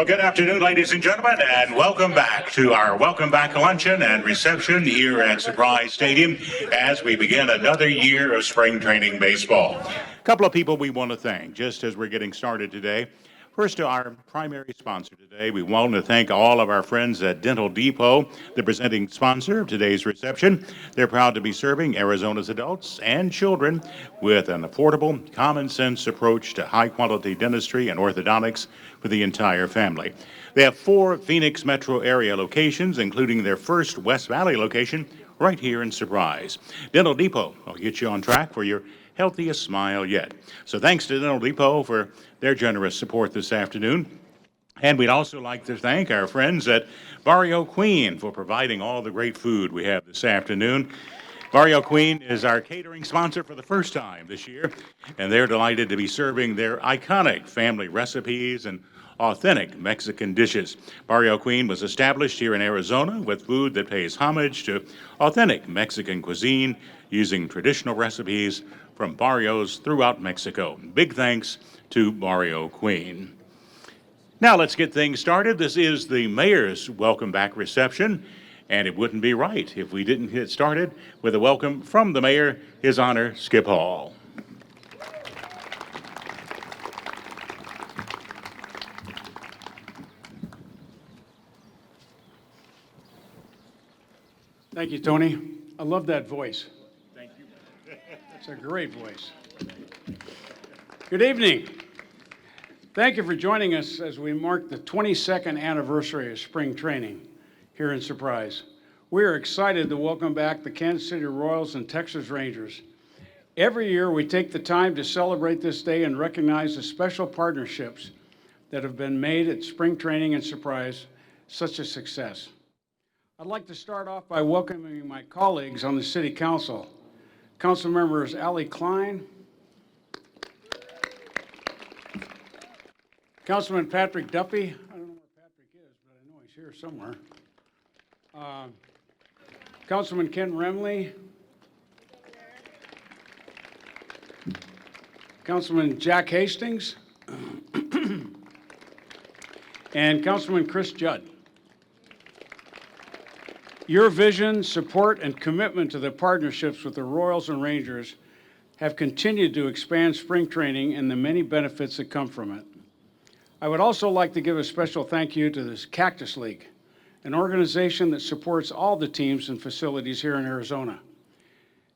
Well, good afternoon, ladies and gentlemen, and welcome back to our Welcome Back luncheon and reception here at Surprise Stadium as we begin another year of spring training baseball. A couple of people we want to thank just as we're getting started today. First, to our primary sponsor today, we want to thank all of our friends at Dental Depot, the presenting sponsor of today's reception. They're proud to be serving Arizona's adults and children with an affordable, common-sense approach to high-quality dentistry and orthodontics for the entire family. They have 4 Phoenix metro area locations, including their first West Valley location right here in Surprise. Dental Depot will get you on track for your healthiest smile yet. So thanks to Dental Depot for their generous support this afternoon. And we'd also like to thank our friends at Barrio Queen for providing all the great food we have this afternoon. Barrio Queen is our catering sponsor for the first time this year, and they're delighted to be serving their iconic family recipes and authentic Mexican dishes. Barrio Queen was established here in Arizona with food that pays homage to authentic Mexican cuisine using traditional recipes from barrios throughout Mexico. Big thanks to Barrio Queen. Now let's get things started. This is the mayor's welcome back reception, and it wouldn't be right if we didn't get started with a welcome from the mayor, His Honor Skip Hall. Thank you, Tony. I love that voice. Thank you. It's a great voice. Good evening. Thank you for joining us as we mark the 22nd anniversary of spring training here in Surprise. We are excited to welcome back the Kansas City Royals and Texas Rangers. Every year we take the time to celebrate this day and recognize the special partnerships that have been made at spring training and Surprise, such a success. I'd like to start off by welcoming my colleagues on the City Council. Council members Ali Klein, Councilman Patrick Duffy. I don't know where Patrick is, but I know he's here somewhere. Councilman Ken Remley. Councilman Jack Hastings. And Councilman Chris Judd. Your vision, support, and commitment to the partnerships with the Royals and Rangers have continued to expand spring training and the many benefits that come from it. I would also like to give a special thank you to the Cactus League, an organization that supports all the teams and facilities here in Arizona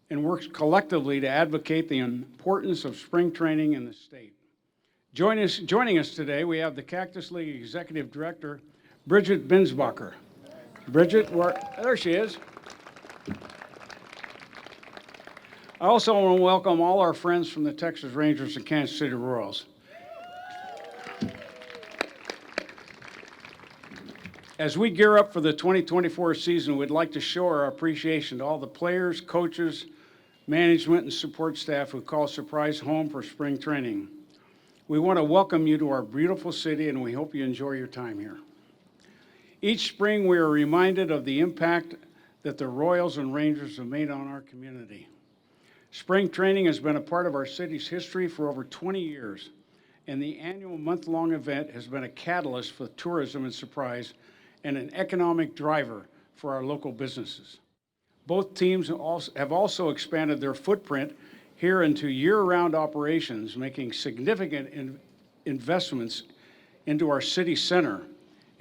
and works collectively to advocate the importance of spring training in the state. Joining us today, we have the Cactus League Executive Director, Bridget Binsbacher. Bridget, there she is. I also want to welcome all our friends from the Texas Rangers and Kansas City Royals. As we gear up for the 2024 season, we'd like to show our appreciation to all the players, coaches, management, and support staff who call Surprise home for spring training. We want to welcome you to our beautiful city, and we hope you enjoy your time here. Each spring, we are reminded of the impact that the Royals and Rangers have made on our community. Spring training has been a part of our city's history for over 20 years, and the annual month-long event has been a catalyst for tourism and Surprise and an economic driver for our local businesses. Both teams have also expanded their footprint here into year-round operations, making significant investments into our city center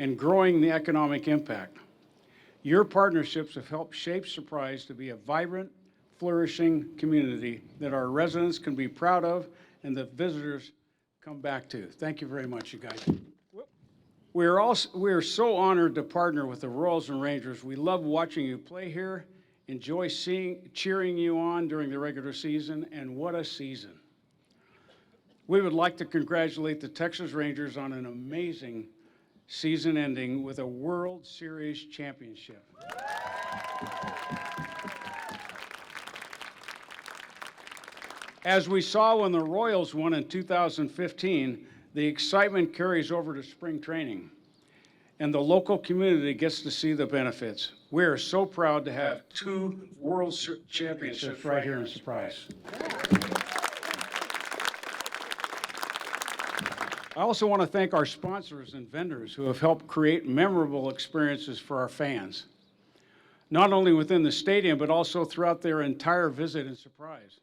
and growing the economic impact. Your partnerships have helped shape Surprise to be a vibrant, flourishing community that our residents can be proud of and that visitors come back to. Thank you very much, you guys. We are so honored to partner with the Royals and Rangers. We love watching you play here, enjoy cheering you on during the regular season, and what a season. We would like to congratulate the Texas Rangers on an amazing season ending with a World Series championship. As we saw when the Royals won in 2015, the excitement carries over to spring training, and the local community gets to see the benefits. We are so proud to have 2 World Championships right here in Surprise. I also want to thank our sponsors and vendors who have helped create memorable experiences for our fans, not only within the stadium, but also throughout their entire visit and Surprise.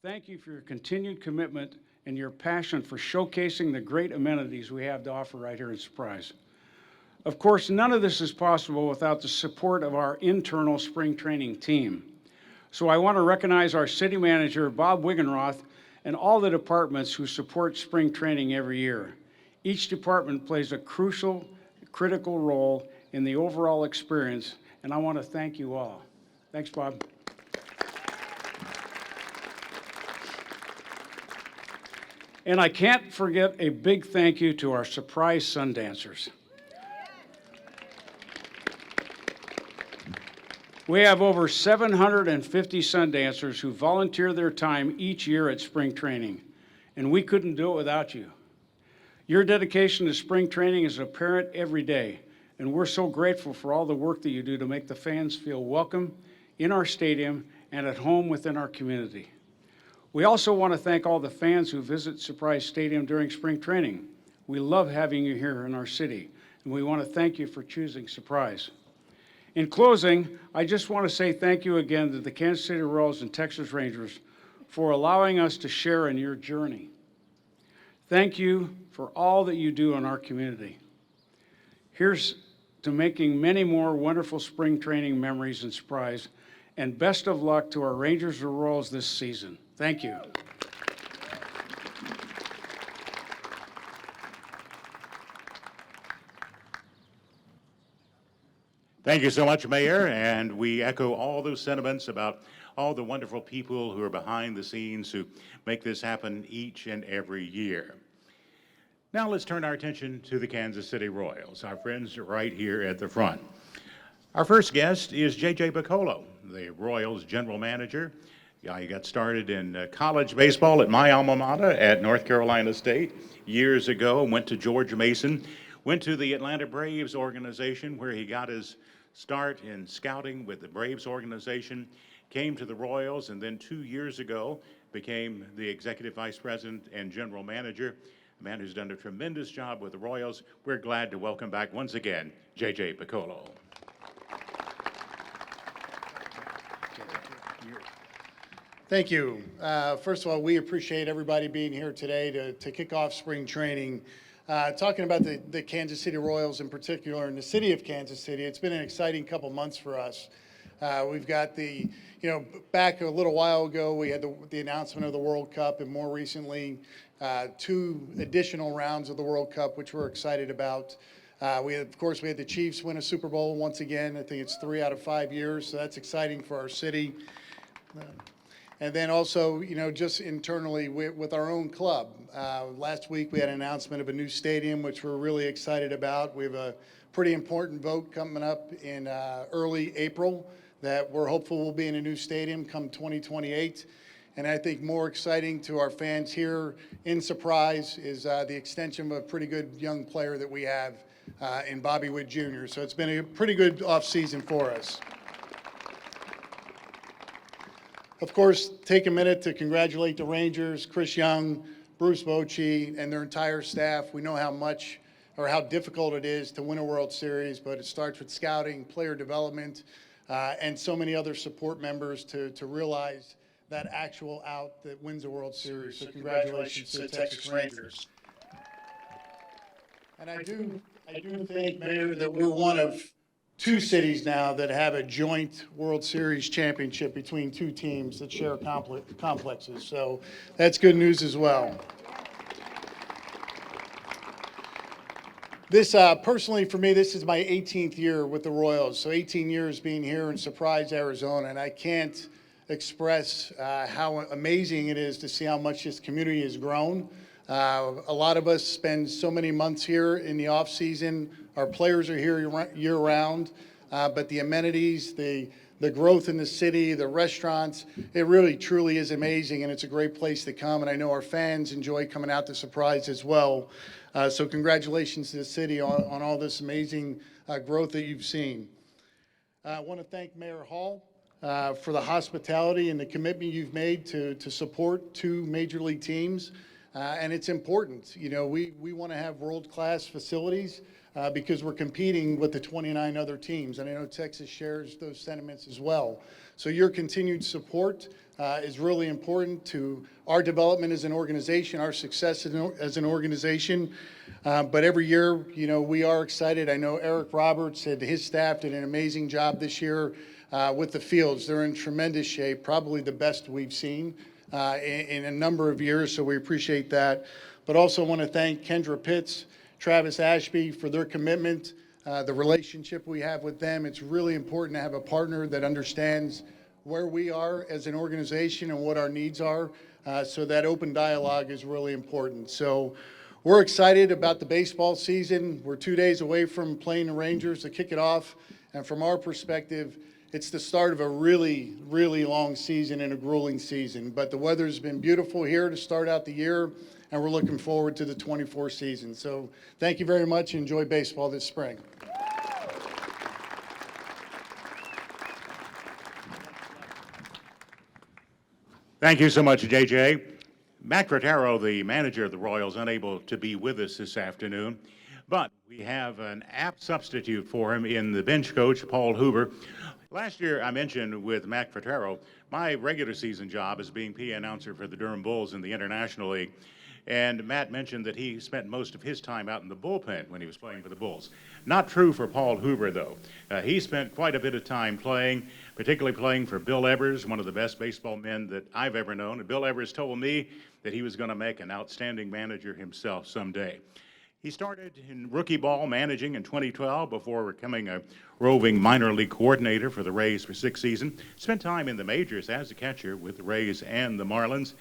Thank you for your continued commitment and your passion for showcasing the great amenities we have to offer right here in Surprise. Of course, none of this is possible without the support of our internal spring training team. So I want to recognize our city manager, Bob Wiggenroth, and all the departments who support spring training every year. Each department plays a crucial, critical role in the overall experience, and I want to thank you all. Thanks, Bob. And I can't forget a big thank you to our Surprise Sundancers. We have over 750 Sundancers who volunteer their time each year at spring training, and we couldn't do it without you. Your dedication to spring training is apparent every day, and we're so grateful for all the work that you do to make the fans feel welcome in our stadium and at home within our community. We also want to thank all the fans who visit Surprise Stadium during spring training. We love having you here in our city, and we want to thank you for choosing Surprise. In closing, I just want to say thank you again to the Kansas City Royals and Texas Rangers for allowing us to share in your journey. Thank you for all that you do in our community. Here's to making many more wonderful spring training memories and Surprise, and best of luck to our Rangers and Royals this season. Thank you. Thank you so much, Mayor, and we echo all those sentiments about all the wonderful people who are behind the scenes who make this happen each and every year. Now let's turn our attention to the Kansas City Royals, our friends right here at the front. Our first guest is J.J. Picollo, the Royals general manager. He got started in college baseball at my alma mater at North Carolina State years ago, went to George Mason, went to the Atlanta Braves organization where he got his start in scouting with the Braves organization, came to the Royals, and then 2 years ago became the executive vice president and general manager, a man who's done a tremendous job with the Royals. We're glad to welcome back once again, J.J. Picollo. Thank you. First of all, we appreciate everybody being here today to kick off spring training. Talking about the Kansas City Royals in particular and the city of Kansas City, it's been an exciting couple months for us. We've got back a little while ago, we had the announcement of the World Cup, and more recently, 2 additional rounds of the World Cup, which we're excited about. Of course, we had the Chiefs win a Super Bowl once again. I think it's 3 out of 5 years, so that's exciting for our city. And then also, just internally with our own club. Last week we had an announcement of a new stadium, which we're really excited about. We have a pretty important vote coming up in early April that we're hopeful will be in a new stadium come 2028. And I think more exciting to our fans here in Surprise is the extension of a pretty good young player that we have in Bobby Witt Jr. So it's been a pretty good offseason for us. Of course, take a minute to congratulate the Rangers, Chris Young, Bruce Bochy, and their entire staff. We know how much or how difficult it is to win a World Series, but it starts with scouting, player development, and so many other support members to realize that actual out that wins a World Series. So congratulations to the Texas Rangers. And I do think, Mayor, that we're one of 2 cities now that have a joint World Series championship between 2 teams that share complexes. So that's good news as well. This, personally for me, this is my 18th year with the Royals. So 18 years being here in Surprise, Arizona, and I can't express how amazing it is to see how much this community has grown. A lot of us spend so many months here in the off season. Our players are here year round, but the amenities, the growth in the city, the restaurants, it really truly is amazing, and it's a great place to come. And I know our fans enjoy coming out to Surprise as well. So congratulations to the city on all this amazing growth that you've seen. I want to thank Mayor Hall for the hospitality and the commitment you've made to support 2 major league teams. and it's important. You know, we want to have world-class facilities because we're competing with the 29 other teams, and I know Texas shares those sentiments as well. So your continued support is really important to our development as an organization, our success as an organization. But every year, you know, we are excited. I know Eric Roberts and his staff did an amazing job this year with the fields. They're in tremendous shape, probably the best we've seen in a number of years, so we appreciate that. But also want to thank Kendra Pitts, Travis Ashby for their commitment, the relationship we have with them. It's really important to have a partner that understands where we are as an organization and what our needs are, so that open dialogue is really important. So we're excited about the baseball season. We're 2 days away from playing the Rangers to kick it off, and from our perspective, it's the start of a really, really long season and a grueling season. But the weather's been beautiful here to start out the year, and we're looking forward to the 24 season. So thank you very much. Enjoy baseball this spring. Thank you so much, JJ. Matt Cratero, the manager of the Royals, unable to be with us this afternoon, but we have an apt substitute for him in the bench coach, Paul Hoover. Last year, I mentioned with Matt Cratero, my regular season job is being PA announcer for the Durham Bulls in the International League. And Matt mentioned that he spent most of his time out in the bullpen when he was playing for the Bulls. Not true for Paul Hoover, though. He spent quite a bit of time playing, particularly playing for Bill Evers, one of the best baseball men that I've ever known. And Bill Evers told me that he was going to make an outstanding manager himself someday. He started in rookie ball managing in 2012 before becoming a roving minor league coordinator for the Rays for 6 seasons. Spent time in the majors as a catcher with the Rays and the Marlins.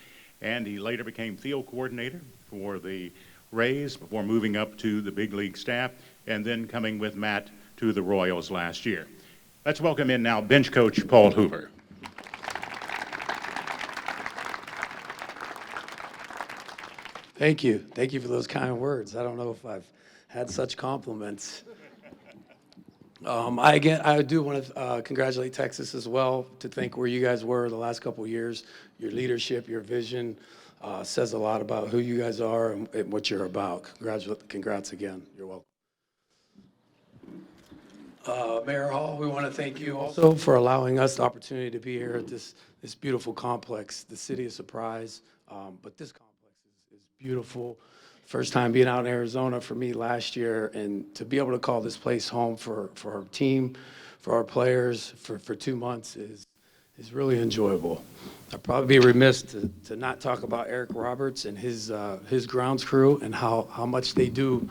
And he later became field coordinator for the Rays before moving up to the big league staff and then coming with Matt to the Royals last year. Let's welcome in now bench coach Paul Hoover. Thank you. Thank you for those kind words. I don't know if I've had such compliments. I do want to congratulate Texas as well, to think where you guys were the last couple of years. Your leadership, your vision says a lot about who you guys are and what you're about. Congrats again. You're welcome. Mayor Hall, we want to thank you also for allowing us the opportunity to be here at this beautiful complex, the city of Surprise. But this complex is beautiful. First time being out in Arizona for me last year, and to be able to call this place home for our team, for our players, for 2 months is really enjoyable. I'd probably be remiss to not talk about Eric Roberts and his grounds crew and how much they do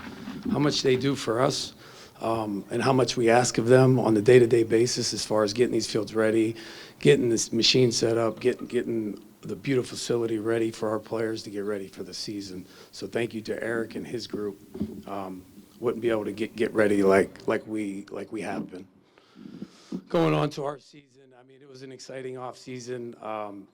for us, and how much we ask of them on a day-to-day basis as far as getting these fields ready, getting this machine set up, getting the beautiful facility ready for our players to get ready for the season. So thank you to Eric and his group. Wouldn't be able to get ready like we have been. Going on to our season, I mean, it was an exciting off season.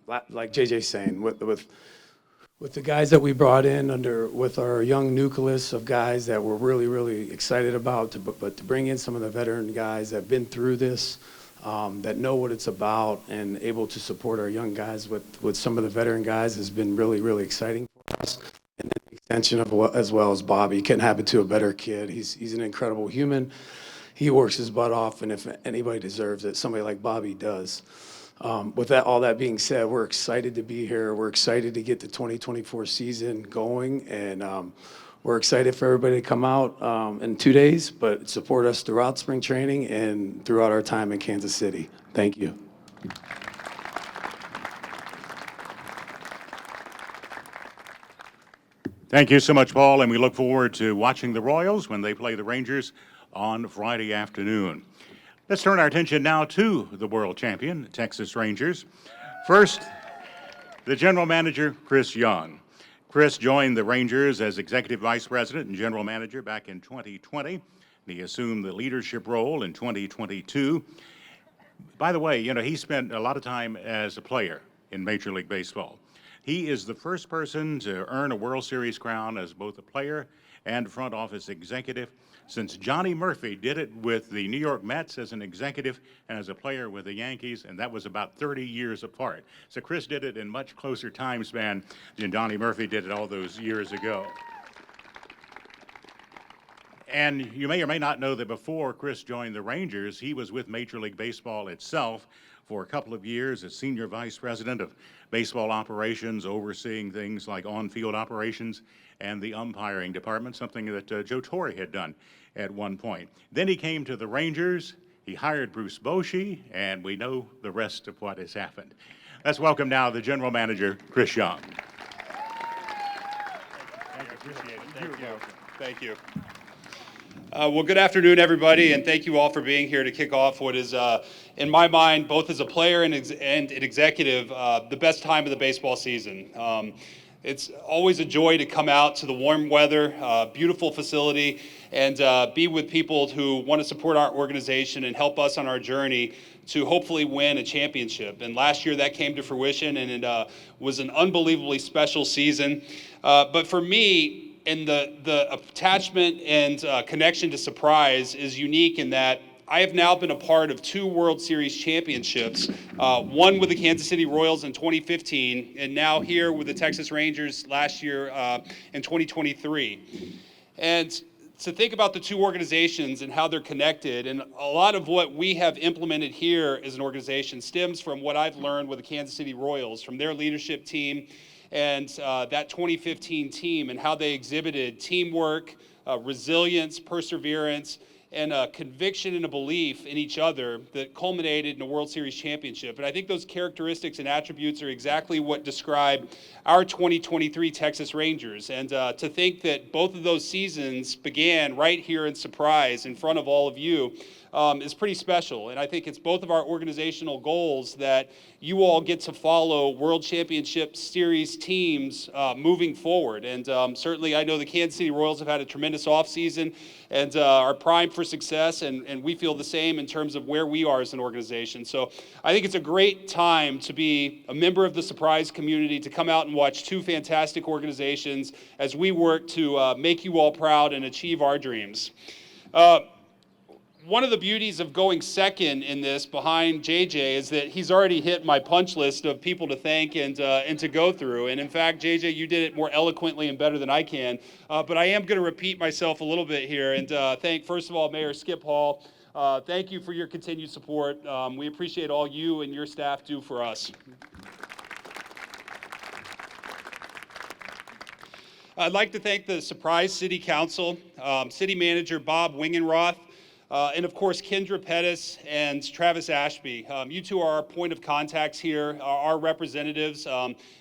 Like JJ's saying, with the guys that we brought in with our young nucleus of guys that we're really, really excited about, but to bring in some of the veteran guys that have been through this, that know what it's about, and able to support our young guys with some of the veteran guys has been really, really exciting for us. And then the extension of as well as Bobby. Couldn't happen to a better kid. He's an incredible human. He works his butt off, and if anybody deserves it, somebody like Bobby does. With all that being said, we're excited to be here. We're excited to get the 2024 season going, and we're excited for everybody to come out in 2 days, but support us throughout spring training and throughout our time in Kansas City. Thank you. Thank you so much, Paul, and we look forward to watching the Royals when they play the Rangers on Friday afternoon. Let's turn our attention now to the world champion, Texas Rangers. First, the general manager, Chris Young. Chris joined the Rangers as executive vice president and general manager back in 2020. And he assumed the leadership role in 2022. By the way, he spent a lot of time as a player in Major League Baseball. He is the first person to earn a World Series crown as both a player and front office executive since Johnny Murphy did it with the New York Mets as an executive and as a player with the Yankees, and that was about 30 years apart. So Chris did it in much closer time span than Johnny Murphy did it all those years ago. And you may or may not know that before Chris joined the Rangers, he was with Major League Baseball itself for a couple of years as senior vice president of baseball operations, overseeing things like on-field operations and the umpiring department, something that Joe Torre had done at one point. Then he came to the Rangers, he hired Bruce Bochy, and we know the rest of what has happened. Let's welcome now the general manager, Chris Young. Appreciate it. Thank you. Well, good afternoon, everybody, and thank you all for being here to kick off what is, in my mind, both as a player and an executive, the best time of the baseball season. It's always a joy to come out to the warm weather, beautiful facility, and be with people who want to support our organization and help us on our journey to hopefully win a championship. And last year that came to fruition, and it was an unbelievably special season. But for me, and the attachment and connection to Surprise is unique in that I have now been a part of 2 World Series championships, one with the Kansas City Royals in 2015, and now here with the Texas Rangers last year in 2023. And to think about the 2 organizations and how they're connected, and a lot of what we have implemented here as an organization stems from what I've learned with the Kansas City Royals, from their leadership team, and that 2015 team and how they exhibited teamwork, resilience, perseverance, and a conviction and a belief in each other that culminated in a World Series championship. And I think those characteristics and attributes are exactly what describe our 2023 Texas Rangers. And to think that both of those seasons began right here in Surprise in front of all of you is pretty special. And I think it's both of our organizational goals that you all get to follow World Championship Series teams moving forward. And certainly I know the Kansas City Royals have had a tremendous offseason and are primed for success, and we feel the same in terms of where we are as an organization. So I think it's a great time to be a member of the Surprise community, to come out and watch 2 fantastic organizations as we work to make you all proud and achieve our dreams. One of the beauties of going second in this behind JJ is that he's already hit my punch list of people to thank and to go through. And in fact, JJ, you did it more eloquently and better than I can. But I am going to repeat myself a little bit here and thank, first of all, Mayor Skip Hall. Thank you for your continued support. We appreciate all you and your staff do for us. I'd like to thank the Surprise City Council, City Manager Bob Wingenroth, and of course, Kendra Pettis and Travis Ashby. You 2 are our point of contacts here, our representatives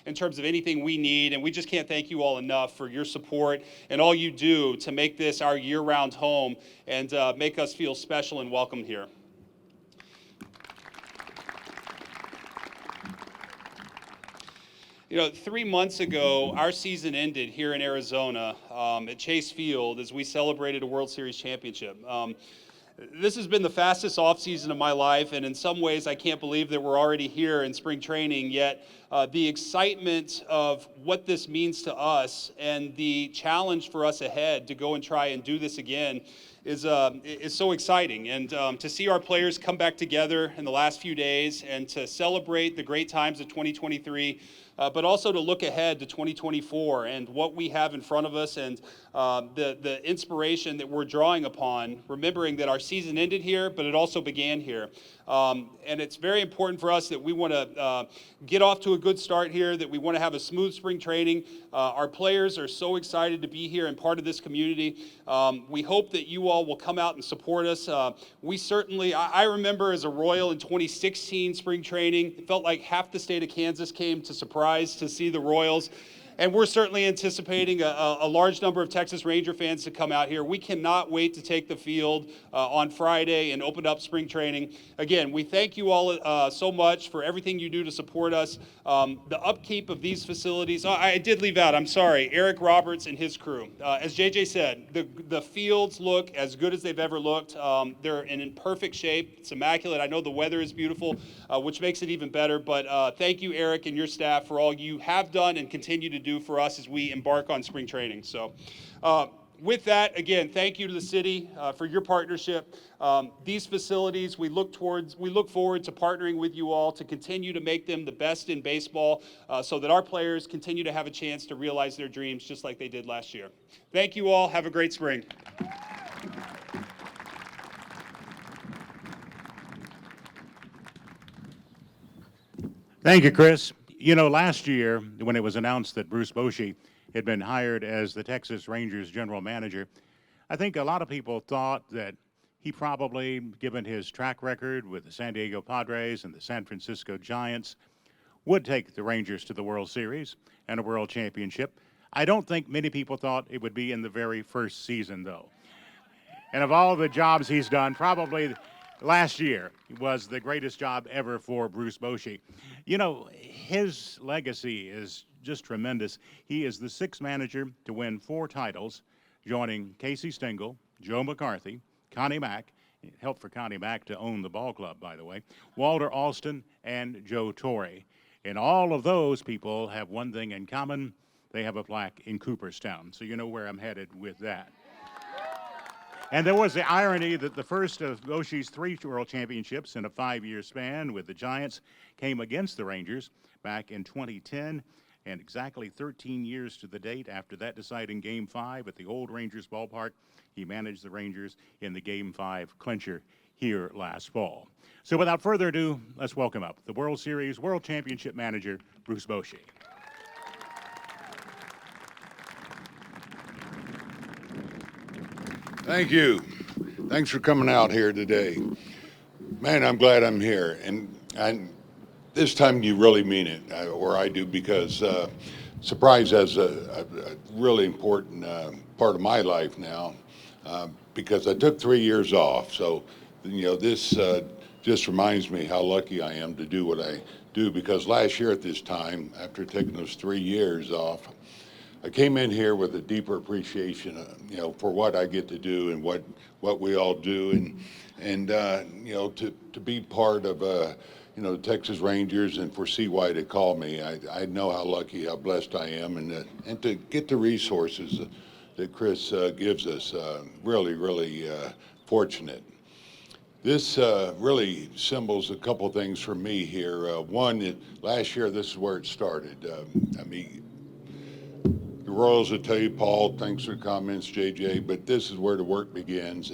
in terms of anything we need, and we just can't thank you all enough for your support and all you do to make this our year-round home and make us feel special and welcome here. You know, 3 months ago, our season ended here in Arizona at Chase Field as we celebrated a World Series championship. This has been the fastest offseason of my life, and in some ways I can't believe that we're already here in spring training, yet the excitement of what this means to us and the challenge for us ahead to go and try and do this again is so exciting. And to see our players come back together in the last few days and to celebrate the great times of 2023, but also to look ahead to 2024 and what we have in front of us and the inspiration that we're drawing upon, remembering that our season ended here, but it also began here. And it's very important for us that we want to get off to a good start here, that we want to have a smooth spring training. Our players are so excited to be here and part of this community. We hope that you all will come out and support us. We certainly, I remember as a Royal in 2016 spring training, it felt like half the state of Kansas came to Surprise to see the Royals. And we're certainly anticipating a large number of Texas Ranger fans to come out here. We cannot wait to take the field on Friday and open up spring training. Again, we thank you all so much for everything you do to support us. The upkeep of these facilities, I did leave out, I'm sorry, Eric Roberts and his crew. As JJ said, the fields look as good as they've ever looked. They're in perfect shape. It's immaculate. I know the weather is beautiful, which makes it even better. But thank you, Eric, and your staff for all you have done and continue to do for us as we embark on spring training. So With that, again, thank you to the city for your partnership. These facilities, we look forward to partnering with you all to continue to make them the best in baseball so that our players continue to have a chance to realize their dreams just like they did last year. Thank you all. Have a great spring. Thank you, Chris. You know, last year, when it was announced that Bruce Bochy had been hired as the Texas Rangers general manager, I think a lot of people thought that he probably, given his track record with the San Diego Padres and the San Francisco Giants, would take the Rangers to the World Series and a World Championship. I don't think many people thought it would be in the very first season, though. And of all the jobs he's done, probably last year was the greatest job ever for Bruce Bochy. You know, his legacy is just tremendous. He is the sixth manager to win 4 titles, joining Casey Stengel, Joe McCarthy, Connie Mack. It helped for Connie Mack to own the ball club, by the way, Walter Alston, and Joe Torre. And all of those people have one thing in common. They have a plaque in Cooperstown. So you know where I'm headed with that. And there was the irony that the first of Bochy's 3 World Championships in a 5-year span with the Giants came against the Rangers back in 2010. And exactly 13 years to the date after that deciding Game 5 at the old Rangers ballpark, he managed the Rangers in the Game 5 clincher here last fall. So without further ado, let's welcome up the World Series World Championship manager, Bruce Bochy. Thank you. Thanks for coming out here today. Man, I'm glad I'm here. And this time you really mean it, or I do, because Surprise has a really important part of my life now, because I took 3 years off. So, you know, this just reminds me how lucky I am to do what I do, because last year at this time, after taking those 3 years off, I came in here with a deeper appreciation, you know, for what I get to do and what we all do, and you know, to be part of you know, the Texas Rangers, and for CY to call me. I know how lucky, how blessed I am, and to get the resources that Chris gives us. Really fortunate. This really symbols a couple things for me here. One, last year, this is where it started. I mean, the Royals will tell you, Paul, thanks for the comments, JJ, but this is where the work begins,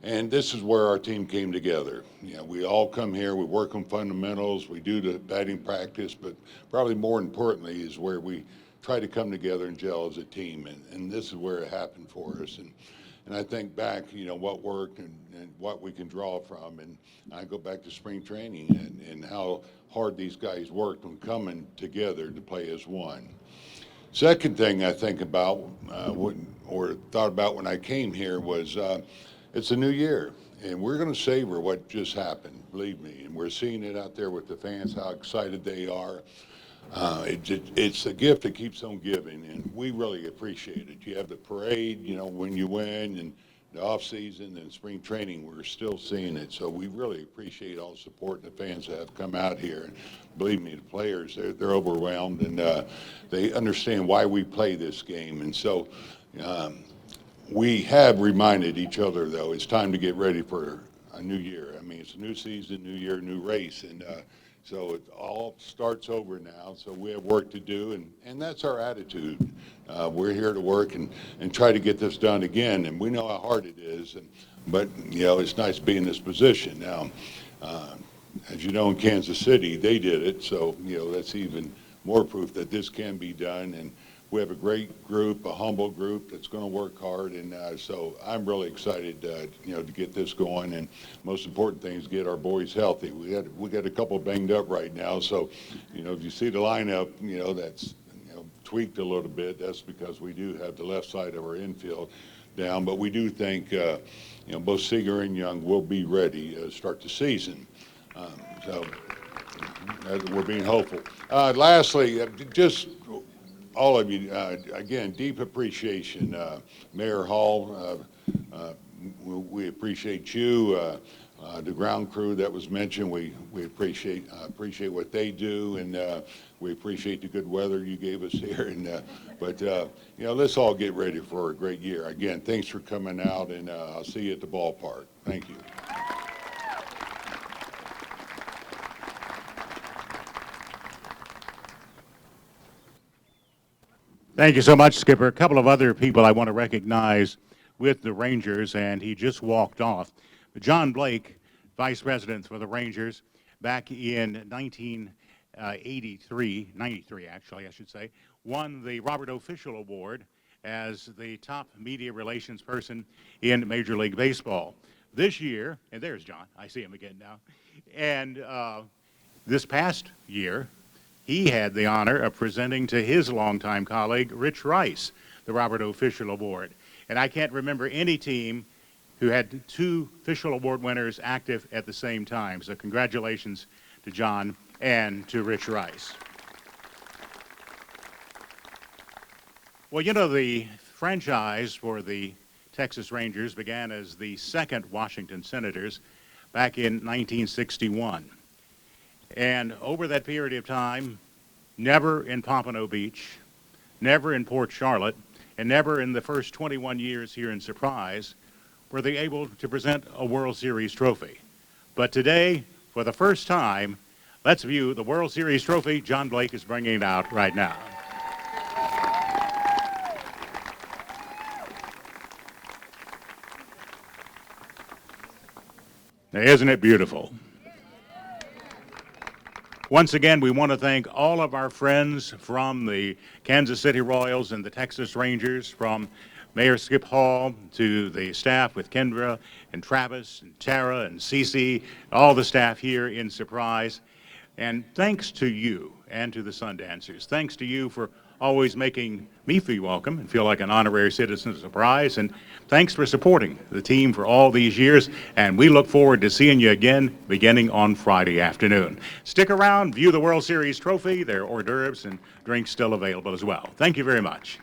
and this is where our team came together. You know, we all come here, we work on fundamentals, we do the batting practice, but probably more importantly is where we try to come together and gel as a team, and this is where it happened for us. And I think back, you know, what worked and what we can draw from, and I go back to spring training and how hard these guys worked on coming together to play as one. Second thing I think about, or thought about when I came here, was it's a new year, and we're going to savor what just happened, believe me. And we're seeing it out there with the fans, how excited they are. It's a gift that keeps on giving, and we really appreciate it. You have the parade, you know, when you win, and the off season and spring training, we're still seeing it. So we really appreciate all the support and the fans that have come out here. And believe me, the players, they're overwhelmed, and they understand why we play this game. And so we have reminded each other, though, it's time to get ready for a new year. I mean, it's a new season, new year, new race, and so it all starts over now. So we have work to do, and that's our attitude. We're here to work and try to get this done again, and we know how hard it is. But you know, it's nice to be in this position now. As you know, in Kansas City, they did it, so you know that's even more proof that this can be done. And we have a great group, a humble group that's going to work hard, and so I'm really excited, you know, to get this going. And most important thing is get our boys healthy. We got a couple banged up right now, so you know, if you see the lineup, you know, that's tweaked a little bit. That's because we do have the left side of our infield down, but we do think you know, both Seager and Young will be ready to start the season. So we're being hopeful. Lastly, just all of you, again, deep appreciation. Mayor Hall, we appreciate you. The ground crew that was mentioned, we appreciate what they do, and we appreciate the good weather you gave us here. And but you know, let's all get ready for a great year. Again, thanks for coming out, and I'll see you at the ballpark. Thank you. Thank you so much, Skipper. A couple of other people I want to recognize with the Rangers, and he just walked off. John Blake, Vice President for the Rangers, back in 93 actually, I should say, won the Robert O. Fischel Award as the top media relations person in Major League Baseball. This year, and there's John, I see him again now, and this past year, he had the honor of presenting to his longtime colleague, Rich Rice, the Robert O. Fischel Award. And I can't remember any team who had two Fischel Award winners active at the same time. So congratulations to John and to Rich Rice. Well, you know, the franchise for the Texas Rangers began as the second Washington Senators back in 1961. And over that period of time, never in Pompano Beach, never in Port Charlotte, and never in the first 21 years here in Surprise were they able to present a World Series trophy. But today, for the first time, let's view the World Series trophy John Blake is bringing it out right now. Now, isn't it beautiful? Once again, we want to thank all of our friends from the Kansas City Royals and the Texas Rangers, from Mayor Skip Hall to the staff with Kendra and Travis and Tara and Cece, all the staff here in Surprise. And thanks to you and to the Sundancers. Thanks to you for always making me feel welcome and feel like an honorary citizen of Surprise. And thanks for supporting the team for all these years. And we look forward to seeing you again beginning on Friday afternoon. Stick around, view the World Series trophy. There are hors d'oeuvres and drinks still available as well. Thank you very much.